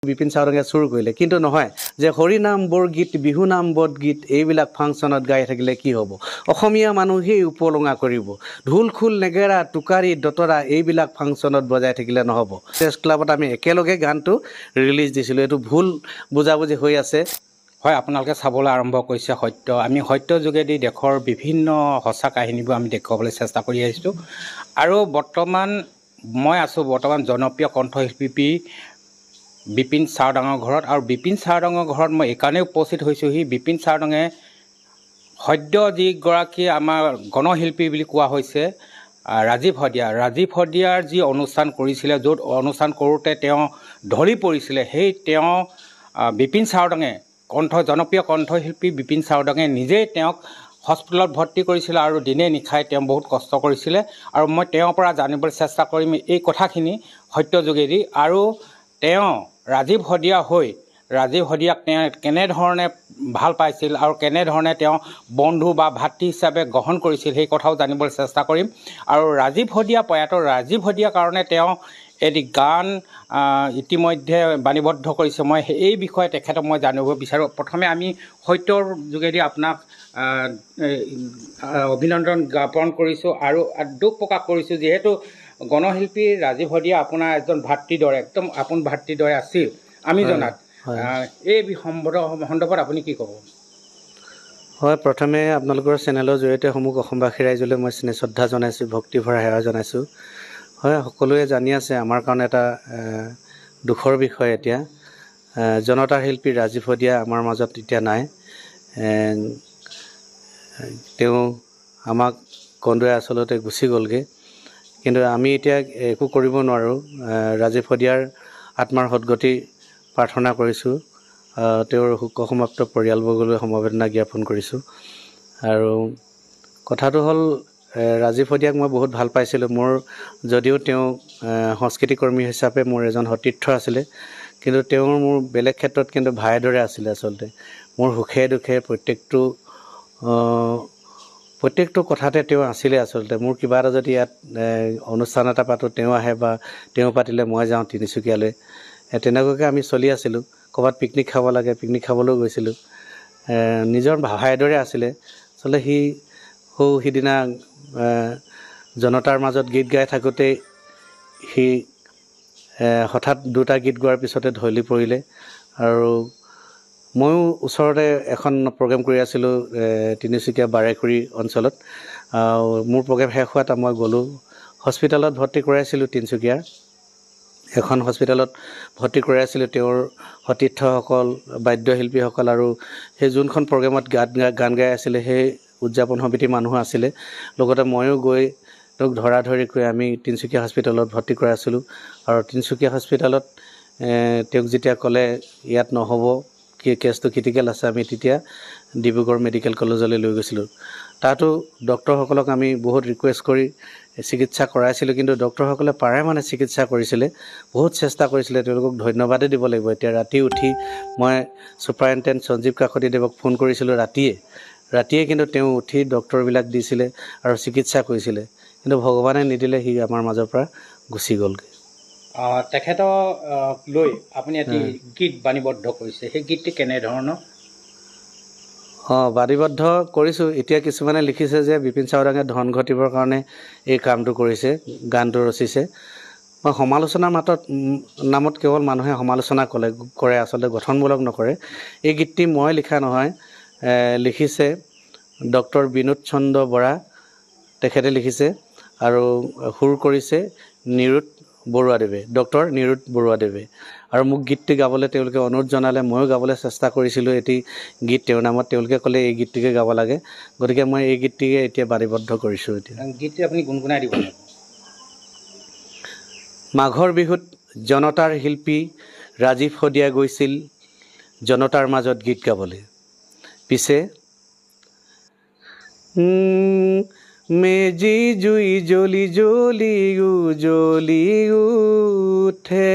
বিপিন চাউদাঙে চুৰ কৰিলে কিন্তু নহয় যে হৰি নাম বৰগীত বিহু নাম বৰগীত এইবিলাক ফাংচনত গাই থাকিলে কি হ'ব অসমীয়া মানুহেই উপলঙা কৰিব ঢোল খোল নেগেৰা টুকাৰী দতৰা এইবিলাক ফাংচনত বজাই থাকিলে নহ'ব প্ৰেছ ক্লাবত আমি একেলগে গানটো ৰিলিজ দিছিলোঁ এইটো ভুল বুজাবুজি হৈ আছে হয় আপোনালোকে চাবলৈ আৰম্ভ কৰিছে সত্য আমি সত্যৰ যোগেদি দেশৰ বিভিন্ন সঁচা কাহিনীবোৰ আমি দেখুৱাবলৈ চেষ্টা কৰি আহিছোঁ আৰু বৰ্তমান মই আছোঁ জনপ্ৰিয় কণ্ঠশিল্পী বিপিন চাউদাঙৰ ঘৰত আৰু বিপিন চাউদাঙৰ ঘৰত মই এইকাৰণেই উপস্থিত হৈছোঁহি বিপিন চাউদাঙে সদ্য যিগৰাকী আমাৰ গণশিল্পী বুলি কোৱা হৈছে ৰাজীৱ শদিয়াৰ যি অনুষ্ঠান কৰিছিলে য'ত অনুষ্ঠান কৰোঁতে তেওঁ ঢলি পৰিছিলে সেই তেওঁ বিপিন চাউদাঙে জনপ্ৰিয় কণ্ঠশিল্পী বিপিন চাউদাঙে নিজেই তেওঁক হস্পিটেলত ভৰ্তি কৰিছিলে আৰু দিনে নিশাই তেওঁ বহুত কষ্ট কৰিছিলে আৰু মই তেওঁৰ পৰা জানিবলৈ চেষ্টা কৰিম এই কথাখিনি সত্য যোগেদি আৰু তেওঁ ৰাজীৱ শদিয়াক তেওঁ কেনেধৰণে ভাল পাইছিল আৰু কেনেধৰণে তেওঁ বন্ধু বা ভাতৃ হিচাপে গ্ৰহণ কৰিছিল সেই কথাও জানিবলৈ চেষ্টা কৰিম আৰু প্ৰয়াত ৰাজীৱ শদিয়াৰ কাৰণে তেওঁ এটি গান ইতিমধ্যে বাণীবদ্ধ কৰিছে মই এই বিষয়ে তেখেতক মই জানিব বিচাৰোঁ প্ৰথমে আমি সত্যৰ যোগেদি আপোনাক অভিনন্দন জ্ঞাপন কৰিছোঁ আৰু দুখ প্ৰকাশ কৰিছোঁ যিহেতু গণশিল্পী ৰাজীৱ শদিয়া আপোনাৰ এজন ভাতৃদ্বয় একদম আপোন ভাতৃদ্বয় আছিল আমি জনাত এই সন্দৰ্ভত আপুনি কি ক'ব হয় প্ৰথমে আপোনালোকৰ চেনেলৰ জৰিয়তে সমূহ অসমবাসী ৰাইজলৈ মই শ্ৰদ্ধা জনাইছোঁ ভক্তি ভৰা সেৱা জনাইছোঁ হয় সকলোৱে জানি আছে আমাৰ কাৰণে এটা দুখৰ বিষয় এতিয়া জনতাৰ শিল্পী ৰাজীৱ শদিয়া আমাৰ মাজত এতিয়া নাই তেওঁ আমাক কন্দুৱাই আচলতে গুচি গ'লগৈ কিন্তু আমি এতিয়া একো কৰিব নোৱাৰোঁ ৰাজীৱ শদিয়াৰ আত্মাৰ সদ্গতি প্ৰাৰ্থনা কৰিছোঁ তেওঁৰ শোকসমাপ্ত পৰিয়ালবৰ্গলৈ সমবেদনা জ্ঞাপন কৰিছোঁ আৰু কথাটো হ'ল ৰাজীৱ শদিয়াক মই বহুত ভাল পাইছিলোঁ মোৰ যদিও তেওঁ সংস্কৃতিকৰ্মী হিচাপে মোৰ এজন সতীৰ্থ আছিলে কিন্তু তেওঁৰ মোৰ বেলেগ ক্ষেত্ৰত কিন্তু ভাইৰ দৰে আছিলে আচলতে মোৰ সুখে দুখে প্ৰত্যেকটো কথাতে তেওঁ আছিলে আচলতে মোৰ কিবা এটা যদি ইয়াত অনুষ্ঠান এটা পাতোঁ তেওঁ আহে বা তেওঁ পাতিলে মই যাওঁ তিনিচুকীয়ালৈ তেনেকুৱাকৈ আমি চলি আছিলোঁ ক'ৰবাত পিকনিক খাব লাগে পিকনিক খাবলৈও গৈছিলোঁ নিজৰ ভাইৰ দৰে আছিলে আচলতে সিদিনা জনতাৰ মাজত গীত গাই থাকোঁতেই সি হঠাৎ দুটা গীত গোৱাৰ পিছতে ঢলি পৰিলে আৰু ময়ো ওচৰতে এখন প্ৰগ্ৰেম কৰি আছিলোঁ তিনিচুকীয়া বাৰেকুৰি অঞ্চলত মোৰ প্ৰগ্ৰেম শেষ হোৱাত মই গ'লোঁ হস্পিটেলত ভৰ্তি কৰাইছিলোঁ তিনিচুকীয়াৰ এখন হস্পিটেলত ভৰ্তি কৰাইছিলোঁ তেওঁৰ সতীৰ্থসকল বাদ্যশিল্পীসকল আৰু সেই যোনখন প্ৰগ্ৰেমত গান গাই আছিলে সেই উদযাপন সমিতিৰ মানুহ আছিলে লগতে ময়ো গৈ তেওঁক ধৰাধৰিকৈ আমি তিনিচুকীয়া হস্পিটেলত ভৰ্তি কৰাইছিলোঁ আৰু তিনিচুকীয়া হস্পিটেলত তেওঁক যেতিয়া ক'লে ইয়াত নহ'ব কেছটো ক্ৰিটিকেল আছে আমি তেতিয়া ডিব্ৰুগড় মেডিকেল কলেজলৈ লৈ গৈছিলোঁ তাতো ডক্টৰসকলক আমি বহুত ৰিকুৱেষ্ট কৰি চিকিৎসা কৰাইছিলোঁ কিন্তু ডক্টৰসকলে পাৰে মানে চিকিৎসা কৰিছিলে বহুত চেষ্টা কৰিছিলে তেওঁলোকক ধন্যবাদেই দিব লাগিব এতিয়া ৰাতি উঠি মই ছুপাৰিণ্টেণ্ডেণ্ট সঞ্জীৱ কাকতিদেৱক ফোন কৰিছিলোঁ ৰাতিয়ে কিন্তু তেওঁ উঠি ডক্টৰবিলাক দিছিলে আৰু চিকিৎসা কৰিছিলে কিন্তু ভগৱানে নিদিলে সি আমাৰ মাজৰ পৰা গুচি গ'লগৈ তেখেতক লৈ আপুনি এটি গীত বাণীবদ্ধ কৰিছে সেই গীতটি কেনেধৰণৰ বাণীবদ্ধ কৰিছোঁ এতিয়া কিছুমানে লিখিছে যে বিপিন চাউদাঙে ধন ঘটিবৰ কাৰণে এই কামটো কৰিছে গানটো ৰচিছে মই সমালোচনাৰ নামত কেৱল মানুহে সমালোচনা কৰে আচলতে গঠনমূলক নকৰে এই গীতটি মই লিখা নহয় লিখিছে ডক্টৰ বিনোদ চন্দ্ৰ বৰা তেখেতে লিখিছে আৰু সুৰ কৰিছে ডক্টৰ নিৰুত বৰুৱাদেৱে আৰু মোক গীতটি গাবলৈ তেওঁলোকে অনুৰোধ জনালে ময়ো গাবলৈ চেষ্টা কৰিছিলোঁ এটি গীত তেওঁৰ নামত তেওঁলোকে ক'লে এই গীতটিকে গাব লাগে গতিকে মই এই গীতটিকে এতিয়া বাণীবদ্ধ কৰিছোঁ এতিয়া গীতটি আপুনি গুণগুণাই দিব মাঘৰ বিহুত জনতাৰ শিল্পী ৰাজীৱ শদিয়া গৈছিল জনতাৰ মাজত গীত গাবলৈ পিছে মেজি জুই জ্বলি জ্বলি জ্বলি উঠে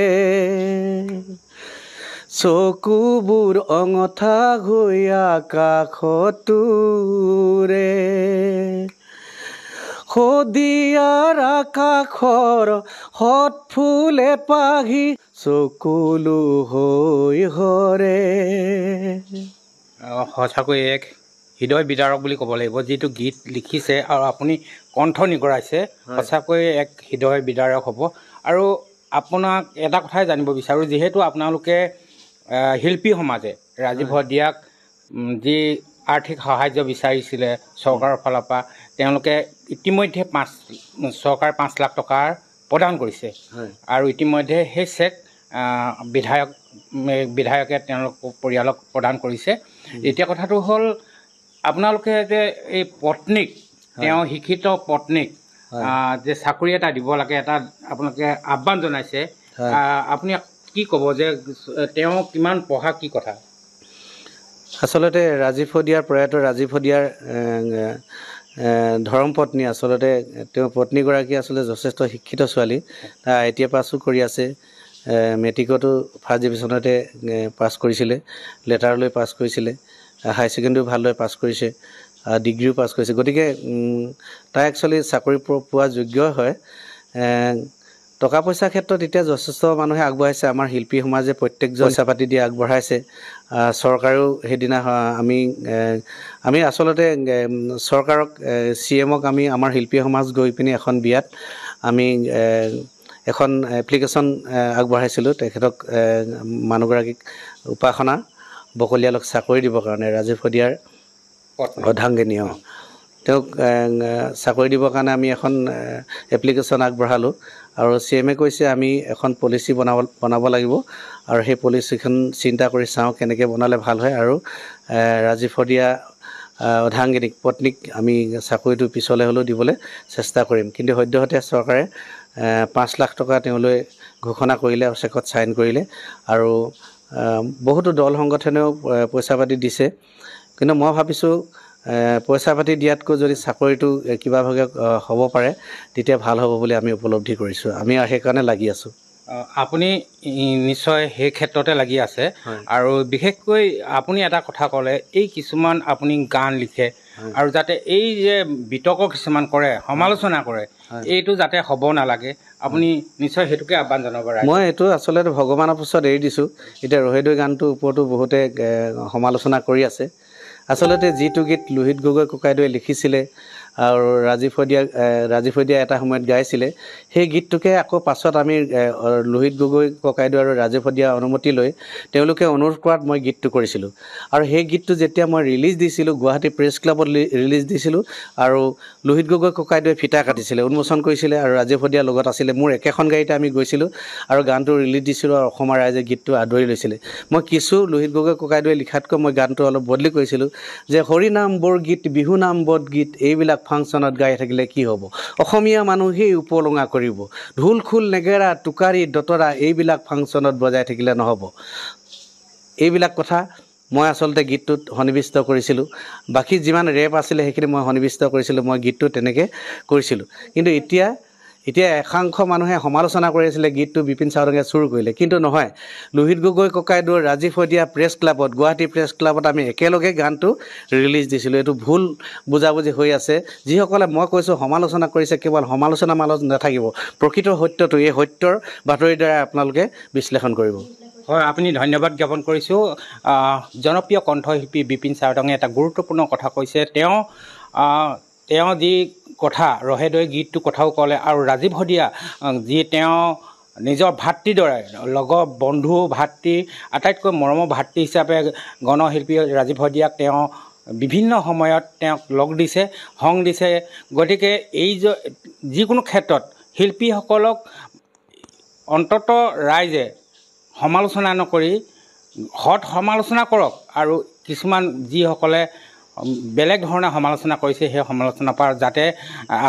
চকুবোৰ অঙঠা হৈ আকাশতোৰে শদিয়াৰ আকাশৰ হত ফুলে পাহি চকুলো হৈ হৰে। সঁচাকৈ এক হৃদয় বিদাৰক বুলি ক'ব লাগিব, যিটো গীত লিখিছে আৰু আপুনি কণ্ঠ নিগৰাইছে, সঁচাকৈ এক হৃদয় বিদাৰক হ'ব। আৰু আপোনাক এটা কথাই জানিব বিচাৰোঁ, যিহেতু আপোনালোকে শিল্পী সমাজে ৰাজীৱ শদিয়াক যি আৰ্থিক সাহাৰ্য বিচাৰিছিলে চৰকাৰৰ ফালৰ পৰা, তেওঁলোকে ইতিমধ্যে চৰকাৰে 5 লাখ টকাৰ প্ৰদান কৰিছে আৰু ইতিমধ্যে সেই চেক বিধায়কে তেওঁলোক পৰিয়ালক প্ৰদান কৰিছে। এতিয়া কথাটো হ'ল, আপোনালোকে যে এই পত্নীক, তেওঁ শিক্ষিত পত্নীক যে চাকৰি এটা দিব লাগে, এটা আপোনালোকে আহ্বান জনাইছে, আপুনি কি ক'ব যে তেওঁ কিমান পঢ়া, কি কথা? আচলতে ৰাজীৱ শদিয়াৰ, প্ৰয়াত ৰাজীৱ শদিয়াৰ ধৰ্মপত্নী, আচলতে তেওঁৰ পত্নীগৰাকী আচলতে যথেষ্ট শিক্ষিত ছোৱালী। ITI পাছো কৰি আছে, মেট্ৰিকতো ফাৰ্ষ্ট ডিভিজনতে পাছ কৰিছিলে, লেটাৰলৈ পাছ কৰিছিলে, হাই ছেকেণ্ডেৰীও ভালদৰে পাছ কৰিছে, ডিগ্ৰীও পাছ কৰিছে। গতিকে তাই একচুৱেলি চাকৰি পোৱা যোগ্য হয়। টকা পইচাৰ ক্ষেত্ৰত এতিয়া যথেষ্ট মানুহে আগবঢ়াইছে। আমাৰ শিল্পী সমাজে প্ৰত্যেকজন পইচা পাতি দি আগবঢ়াইছে। চৰকাৰেও সেইদিনা আমি আচলতে চৰকাৰক, CMক আমি আমাৰ শিল্পী সমাজ গৈ পিনি এখন বিয়াত আমি এখন এপ্লিকেশ্যন আগবঢ়াইছিলোঁ তেখেতক, মানুহগৰাকীক, উপাসনা বকলিয়ালক চাকৰি দিবৰ কাৰণে, ৰাজীৱ শদিয়াৰ অৰ্ধাংগিনী। তেওঁক চাকৰি দিবৰ কাৰণে আমি এখন এপ্লিকেশ্যন আগবঢ়ালোঁ আৰু CMে কৈছে আমি এখন পলিচি বনাব লাগিব আৰু সেই পলিচিখন চিন্তা কৰি চাওঁ কেনেকৈ বনালে ভাল হয় আৰু ৰাজীৱ শদিয়া অৰ্ধাংগিনীক, পত্নীক আমি চাকৰিটো পিছলৈ হ'লেও দিবলৈ চেষ্টা কৰিম। কিন্তু সদ্যহতে চৰকাৰে 5 লাখ টকা তেওঁলৈ ঘোষণা কৰিলে আৰু চেকত চাইন কৰিলে আৰু বহুতো দল সংগঠনেও পইচা পাতি দিছে। কিন্তু মই ভাবিছোঁ পইচা পাতি দিয়াতকৈ যদি চাকৰিটো কিবাভাৱে হ'ব পাৰে তেতিয়া ভাল হ'ব বুলি আমি উপলব্ধি কৰিছোঁ। আমি সেইকাৰণে লাগি আছোঁ। আপুনি নিশ্চয় সেই ক্ষেত্ৰতে লাগি আছে। আৰু বিশেষকৈ আপুনি এটা কথা ক'লে, এই কিছুমান আপুনি গান লিখে আৰু যাতে এই যে বিতৰ্ক কিছুমান কৰে, সমালোচনা কৰে, এইটো যাতে হ'ব নালাগে, আপুনি নিশ্চয় সেইটোকে আহ্বান জনাব। মই এইটো আচলতে ভগৱানৰ পিছত এৰি দিছোঁ। এতিয়া ৰহেদৈ গানটোৰ ওপৰতো বহুতে সমালোচনা কৰি আছে। আচলতে যিটো গীত লোহিত গগৈ ককাইদেৱে লিখিছিলে আৰু ৰাজীৱ শদিয়া এটা সময়ত গাইছিলে, সেই গীতটোকে আকৌ পাছত আমি লোহিত গগৈ ককাইদেউ আৰু ৰাজীৱ শদিয়াৰ অনুমতি লৈ তেওঁলোকে অনুৰোধ কৰাত মই গীতটো কৰিছিলোঁ। আৰু সেই গীতটো যেতিয়া মই ৰিলিজ দিছিলোঁ, গুৱাহাটী প্ৰেছ ক্লাবত ৰিলিজ দিছিলোঁ আৰু লোহিত গগৈ ককাইদেৱে ফিতা কাটিছিলে, উন্মোচন কৰিছিলে আৰু ৰাজীৱ শদিয়াৰ লগত আছিলে। মোৰ একেখন গাড়ীতে আমি গৈছিলোঁ আৰু গানটো ৰিলিজ দিছিলোঁ আৰু অসমৰ ৰাইজে গীতটো আদৰি লৈছিলে। মই কিছু লোহিত গগৈ ককাইদেৱে লিখাতকৈ মই গানটো অলপ বদলি কৰিছিলোঁ যে হৰিনাম বৰগীত, বিহু নাম বদগীত, এইবিলাক ফাংচনত গাই থাকিলে কি হ'ব, অসমীয়া মানুহেই উপলুঙা কৰিব, ঢোল খোল নেগেৰা টোকাৰী দতৰা এইবিলাক ফাংচনত বজাই থাকিলে নহ'ব। এইবিলাক কথা মই আচলতে গীতটোত সন্নিৱিষ্ট কৰিছিলোঁ। বাকী যিমান ৰেপ আছিলে সেইখিনি মই সন্নিৱিষ্ট কৰিছিলোঁ, মই গীতটো তেনেকৈ কৰিছিলোঁ। কিন্তু এতিয়া একাংশ মানুহে সমালোচনা কৰি আছিলে গীতটো বিপিন চাউদাঙে চুৰ কৰিলে, কিন্তু নহয়। লোহিত গগৈ ককাইদেউ ৰাজীৱ শদিয়া প্ৰেছ ক্লাবত, গুৱাহাটী প্ৰেছ ক্লাবত আমি একেলগে গানটো ৰিলিজ দিছিলোঁ। এইটো ভুল বুজাবুজি হৈ আছে। যিসকলে মই কৈছোঁ সমালোচনা কৰিছে, কেৱল সমালোচনা মাজত নাথাকিব, প্ৰকৃত সত্যটো, এই সত্যৰ বাতৰিৰ দ্বাৰা আপোনালোকে বিশ্লেষণ কৰিব। হয়, আপুনি ধন্যবাদ জ্ঞাপন কৰিছোঁ। জনপ্ৰিয় কণ্ঠশিল্পী বিপিন চাউদাঙে এটা গুৰুত্বপূৰ্ণ কথা কৈছে। তেওঁ যি কথা ৰহেদৈ গীতটোৰ কথাও ক'লে আৰু ৰাজীৱ শদিয়া যি তেওঁ নিজৰ ভাতৃৰ দৰে, লগৰ বন্ধু, ভাতৃ, আটাইতকৈ মৰমৰ ভাতৃ হিচাপে গণশিল্পী ৰাজীৱ শদিয়াক তেওঁ বিভিন্ন সময়ত তেওঁক লগ দিছে, সংগ দিছে। গতিকে এই যিকোনো ক্ষেত্ৰত শিল্পীসকলক অন্তত ৰাইজে সমালোচনা নকৰি সৎ সমালোচনা কৰক আৰু কিছুমান যিসকলে বেলেগ ধৰণে সমালোচনা কৰিছে সেই সমালোচনাৰ পৰা যাতে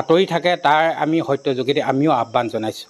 আঁতৰি থাকে, তাৰ আমি সত্য যোগেদি আমিও আহ্বান জনাইছোঁ।